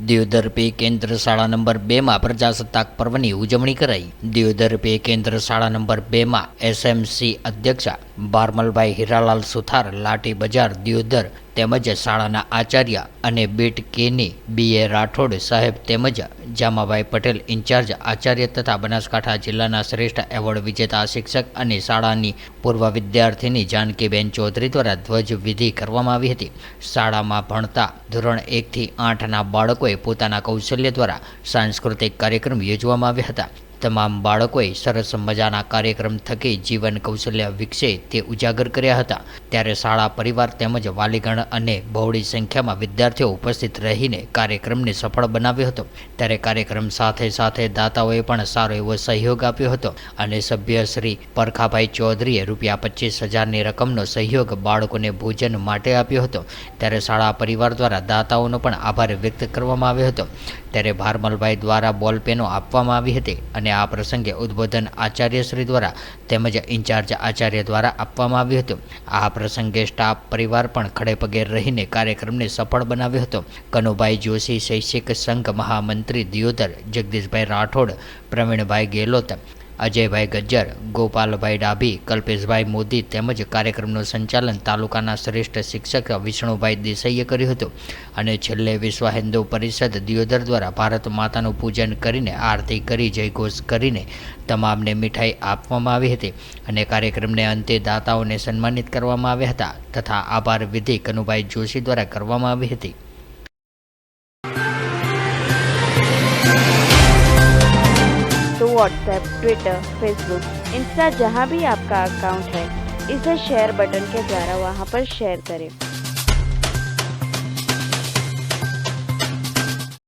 Deodar pay કેન્દ્ર શાળા number 2માં પ્રજાસત્તાક પર્વની ઉજવણી કરાઈ। દિયોદર પે કેન્દ્ર શાળા નંબર 2માં એસએમસી અધ્યક્ષ બારમલભાઈ હીરાલાલ સુથાર લાઠી બજાર દિયોદર તેમજ શાળાના આચાર્ય અને બીટ કેની બીએ રાઠોડ સાહેબ તેમજ જામાભાઈ પટેલ ઇન્ચાર્જ આચાર્ય તથા બનાસકાંઠા જિલ્લાના શ્રેષ્ઠ એવોર્ડ વિજેતા શિક્ષક અને શાળાની પૂર્વ વિદ્યાર્થીની જાનકીબેન ચૌધરી દ્વારા ધ્વજવિધિ કરવામાં આવી હતી। શાળામાં ભણતા ધોરણ 1 થી 8ના બાળકોએ પોતાના કૌશલ્ય દ્વારા સાંસ્કૃતિક કાર્યક્રમ યોજવામાં આવ્યા હતા। તમામ બાળકોએ સરસ મજાના કાર્યક્રમ થકી જીવન કૌશલ્ય વિકસે તે ઉજાગર કર્યા હતા। ત્યારે શાળા પરિવાર તેમજ વાલીગણ અને બહોળી સંખ્યામાં વિદ્યાર્થીઓ ઉપસ્થિત રહીને કાર્યક્રમને સફળ બનાવ્યો હતો। ત્યારે કાર્યક્રમ સાથે સાથે દાતાઓએ પણ સારો એવો સહયોગ આપ્યો હતો અને સભ્ય શ્રી પરખાભાઈ ચૌધરીએ ₹25,000ની રકમનો સહયોગ બાળકોને ભોજન માટે આપ્યો હતો। ત્યારે શાળા પરિવાર દ્વારા દાતાઓનો પણ આભાર વ્યક્ત કરવામાં આવ્યો હતો। ત્યારે ભારમલભાઈ દ્વારા બોલપેનો આપવામાં આવી હતી અને આ પ્રસંગે ઉદ્બોધન આચાર્યશ્રી દ્વારા તેમજ ઇન્ચાર્જ આચાર્ય દ્વારા આપવામાં આવ્યું હતું। આ પ્રસંગે સ્ટાફ પરિવાર પણ ખડે પગે રહીને કાર્યક્રમને સફળ બનાવ્યો હતો। કનુભાઈ જોશી શૈક્ષિક સંઘ મહામંત્રી દિયોદર, જગદીશભાઈ રાઠોડ, પ્રવીણભાઈ ગેલોત, અજયભાઈ ગજ્જર, ગોપાલભાઈ ડાભી, કલ્પેશભાઈ મોદી તેમજ કાર્યક્રમનું સંચાલન તાલુકાના શ્રેષ્ઠ શિક્ષક વિષ્ણુભાઈ દેસાઈએ કર્યું હતું અને છેલ્લે વિશ્વ હિન્દુ પરિષદ દિયોદર દ્વારા ભારત માતાનું પૂજન કરીને આરતી કરી જયઘોષ કરીને તમામને મીઠાઈ આપવામાં આવી હતી અને કાર્યક્રમને અંતે દાતાઓને સન્માનિત કરવામાં આવ્યા હતા તથા આભાર વિધિ કનુભાઈ જોશી દ્વારા કરવામાં આવી હતી। तो व्हाट्सएप, ट्विटर, फेसबुक, इंस्टा जहाँ भी आपका अकाउंट है, इसे शेयर बटन के द्वारा वहाँ पर शेयर करें।